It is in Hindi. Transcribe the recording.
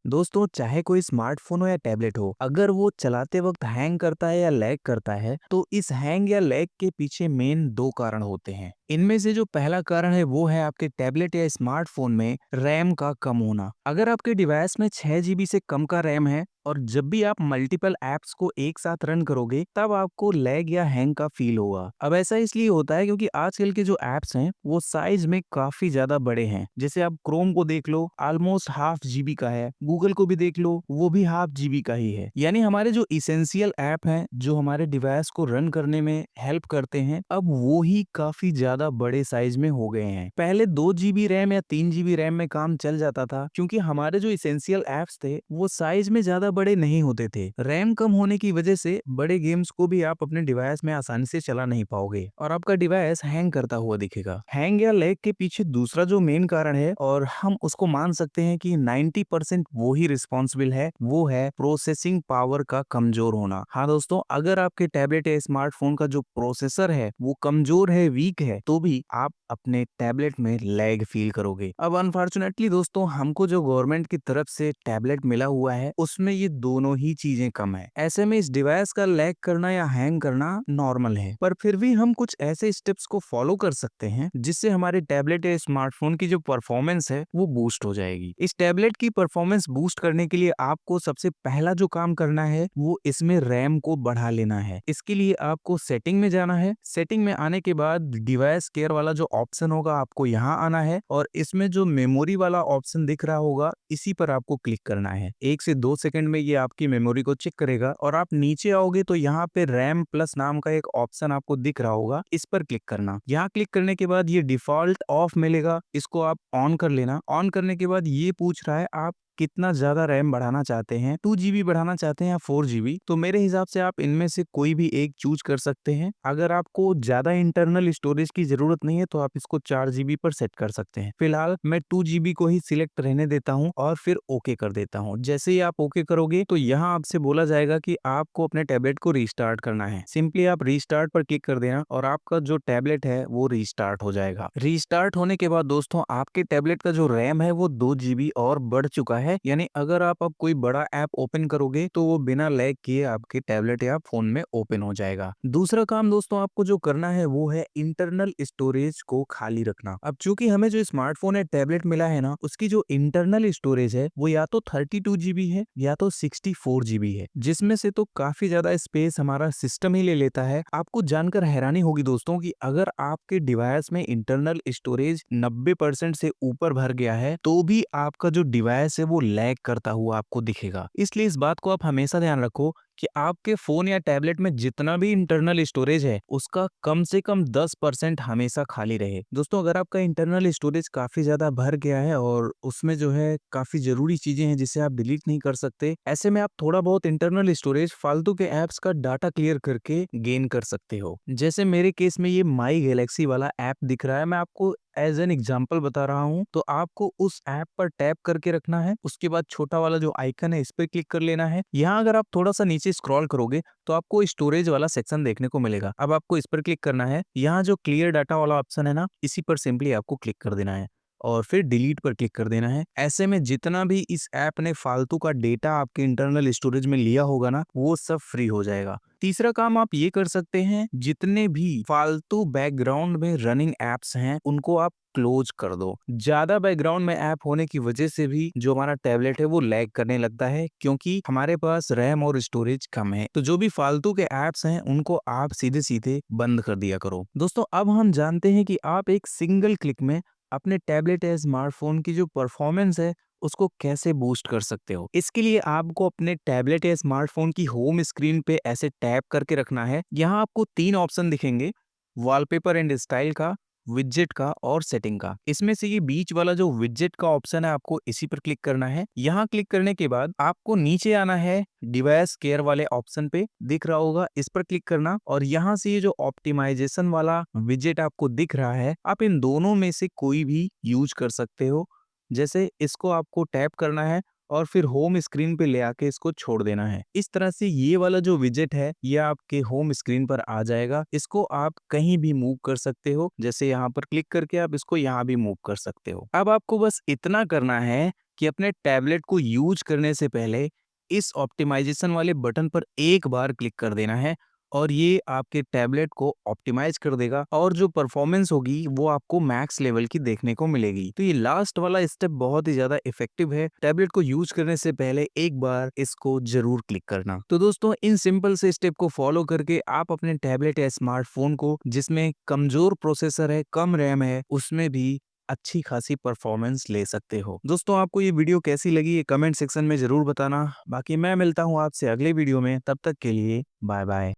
दोस्तों, चाहे कोई स्मार्टफोन हो या टैबलेट हो, अगर वो चलाते वक्त हैंग करता है या लैग करता है तो इस हैंग या लैग के पीछे मेन दो कारण होते हैं। इनमें से जो पहला कारण है वो है आपके टैबलेट या स्मार्टफोन में रैम का कम होना। अगर आपके डिवाइस में 6 GB से कम का रैम है और जब भी आप मल्टीपल एप्स को एक साथ रन करोगे तब आपको लैग या हैंग का फील होगा। अब ऐसा इसलिए होता है क्योंकि आजकल के जो एप्स हैं वो साइज में काफी ज्यादा बड़े हैं। जैसे आप क्रोम को देख लो, ऑलमोस्ट हाफ जीबी का है। गूगल को भी देख लो, वो भी हाफ जीबी का ही है। यानी हमारे जो इसेंशियल ऐप हैं जो हमारे डिवाइस को रन करने में हेल्प करते हैं, अब वो ही काफी ज्यादा बड़े साइज में हो गए हैं। पहले 2 GB रैम या 3 GB रैम में काम चल जाता था क्योंकि हमारे जो इसेंशियल एप्स थे वो साइज में ज्यादा बड़े नहीं होते थे। रैम कम होने की वजह से बड़े गेम्स को भी आप अपने डिवाइस में आसानी से चला नहीं पाओगे और आपका डिवाइस हैंग करता हुआ दिखेगा। हैंग या लैग के पीछे दूसरा जो मेन कारण है और हम उसको मान सकते हैं कि 90% वो ही रिस्पॉन्सिबल है, वो है प्रोसेसिंग पावर का कमजोर होना। हाँ दोस्तों, अगर आपके टैबलेट या स्मार्टफोन का जो प्रोसेसर है वो कमजोर है, वीक है, तो भी आप अपने टैबलेट में लैग फील करोगे। अब अनफॉर्चुनेटली दोस्तों, हमको जो गवर्नमेंट की तरफ से टैबलेट मिला हुआ है उसमें ये दोनों ही चीजें कम है। ऐसे में इस डिवाइस का लैग करना या हैंग करना नॉर्मल है, पर फिर भी हम कुछ ऐसे स्टेप्स को फॉलो कर सकते हैं जिससे हमारे टैबलेट या स्मार्टफोन की जो परफॉर्मेंस है वो बूस्ट हो जाएगी। इस टैबलेट की परफॉर्मेंस बूस्ट करने के लिए आपको सबसे पहला जो काम करना है वो इसमें रैम को बढ़ा लेना है। इसके लिए आपको सेटिंग में जाना है। सेटिंग में आने के बाद डिवाइस केयर वाला जो ऑप्शन होगा आपको यहाँ आना है और इसमें जो मेमोरी वाला ऑप्शन दिख रहा होगा इसी पर आपको क्लिक करना है। 1 से 2 सेकंड में ये आपकी मेमोरी को चेक करेगा और आप नीचे आओगे तो यहाँ पे रैम प्लस नाम का एक ऑप्शन आपको दिख रहा होगा, इस पर क्लिक करना। यहाँ क्लिक करने के बाद ये डिफॉल्ट ऑफ मिलेगा, इसको आप ऑन कर लेना। ऑन करने के बाद ये पूछ रहा है आप कितना ज्यादा रैम बढ़ाना चाहते हैं, 2 GB बढ़ाना चाहते हैं या 4 GB। तो मेरे हिसाब से आप इनमें से कोई भी एक चूज कर सकते हैं। अगर आपको ज्यादा इंटरनल स्टोरेज की जरूरत नहीं है तो आप इसको 4 GB पर सेट कर सकते हैं। फिलहाल मैं 2 GB को ही सिलेक्ट रहने देता हूँ और फिर ओके कर देता हूँ। जैसे ही आप ओके करोगे तो यहाँ आपसे बोला जाएगा कि आपको अपने टैबलेट को रीस्टार्ट करना है। सिंपली आप रीस्टार्ट पर क्लिक कर देना और आपका जो टैबलेट है वो रीस्टार्ट हो जाएगा। रीस्टार्ट होने के बाद दोस्तों, आपके टैबलेट का जो रैम है वो 2 GB और बढ़ चुका है। यानी अगर आप अब कोई बड़ा ऐप ओपन करोगे तो वो बिना लैग किए आपके टैबलेट या फोन में ओपन हो जाएगा। दूसरा काम दोस्तों आपको जो करना है वो है इंटरनल स्टोरेज को खाली रखना। अब चूंकि हमें जो स्मार्टफोन या टैबलेट मिला है ना, उसकी जो इंटरनल स्टोरेज है वो या तो 32 GB है या तो 64 GB है, जिसमें से तो काफी ज्यादा स्पेस हमारा सिस्टम ही ले लेता है। आपको जानकर हैरानी होगी दोस्तों कि अगर आपके डिवाइस में इंटरनल स्टोरेज 90% से ऊपर भर गया है तो भी आपका जो डिवाइस है वो लैग करता हुआ आपको दिखेगा। इसलिए इस बात को आप हमेशा ध्यान रखो कि आपके फोन या टैबलेट में जितना भी इंटरनल स्टोरेज है उसका कम से कम 10% हमेशा खाली रहे। दोस्तों, अगर आपका इंटरनल स्टोरेज काफी ज्यादा भर गया है और उसमें जो है काफी जरूरी चीजें हैं जिसे आप डिलीट नहीं कर सकते, ऐसे में आप थोड़ा बहुत इंटरनल स्टोरेज फालतू के एप्स का डाटा क्लियर करके गेन कर सकते हो। जैसे मेरे केस में ये माई गैलेक्सी वाला ऐप दिख रहा है, मैं आपको एज एन एग्जाम्पल बता रहा हूँ। तो आपको उस ऐप पर टैप करके रखना है, उसके बाद छोटा वाला जो आइकन है इस पर क्लिक कर लेना है। यहाँ अगर आप थोड़ा सा नीचे स्क्रॉल करोगे तो आपको स्टोरेज वाला सेक्शन देखने को मिलेगा। अब आपको इस पर क्लिक करना है। यहाँ जो क्लियर डाटा वाला ऑप्शन है ना, इसी पर सिंपली आपको क्लिक कर देना है और फिर डिलीट पर क्लिक कर देना है। ऐसे में जितना भी इस ऐप ने फालतू का डेटा आपके इंटरनल स्टोरेज में लिया होगा ना, वो सब फ्री हो जाएगा। तीसरा काम आप ये कर सकते हैं, जितने भी फालतू बैकग्राउंड में रनिंग एप्स हैं उनको आप क्लोज कर दो। ज्यादा बैकग्राउंड में ऐप होने की वजह से भी जो हमारा टैबलेट है वो लैग करने लगता है क्योंकि हमारे पास रैम और स्टोरेज कम है। तो जो भी फालतू के ऐप्स हैं उनको आप सीधे सीधे बंद कर दिया करो। दोस्तों, अब हम जानते हैं कि आप एक सिंगल क्लिक में अपने टैबलेट या स्मार्टफोन की जो परफॉर्मेंस है उसको कैसे बूस्ट कर सकते हो। इसके लिए आपको अपने टैबलेट या स्मार्टफोन की होम स्क्रीन पे ऐसे टैप करके रखना है। यहाँ आपको 3 ऑप्शन दिखेंगे, वॉलपेपर एंड स्टाइल का, विजेट का और सेटिंग का। इसमें से ये बीच वाला जो विजेट का ऑप्शन है आपको इसी पर क्लिक करना है। यहाँ क्लिक करने के बाद आपको नीचे आना है, डिवाइस केयर वाले ऑप्शन पे दिख रहा होगा, इस पर क्लिक करना और यहाँ से ये जो ऑप्टिमाइजेशन वाला विजेट आपको दिख रहा है, आप इन दोनों में से कोई भी यूज कर सकते हो। जैसे इसको आपको टैप करना है और फिर होम स्क्रीन पे ले आके इसको छोड़ देना है। इस तरह से ये वाला जो विजेट है ये आपके होम स्क्रीन पर आ जाएगा। इसको आप कहीं भी मूव कर सकते हो, जैसे यहाँ पर क्लिक करके आप इसको यहाँ भी मूव कर सकते हो। अब आपको बस इतना करना है कि अपने टैबलेट को यूज करने से पहले इस ऑप्टिमाइजेशन वाले बटन पर एक बार क्लिक कर देना है और ये आपके टैबलेट को ऑप्टिमाइज कर देगा और जो परफॉर्मेंस होगी वो आपको मैक्स लेवल की देखने को मिलेगी। तो ये लास्ट वाला स्टेप बहुत ही ज्यादा इफेक्टिव है। टैबलेट को यूज करने से पहले एक बार इसको जरूर क्लिक करना। तो दोस्तों, इन सिंपल से स्टेप को फॉलो करके आप अपने टैबलेट या स्मार्टफोन को, जिसमें कमजोर प्रोसेसर है, कम रैम है, उसमें भी अच्छी खासी परफॉर्मेंस ले सकते हो। दोस्तों, आपको ये वीडियो कैसी लगी ये कमेंट सेक्शन में जरूर बताना। बाकी मैं मिलता हूँ आपसे अगले वीडियो में, तब तक के लिए बाय बाय।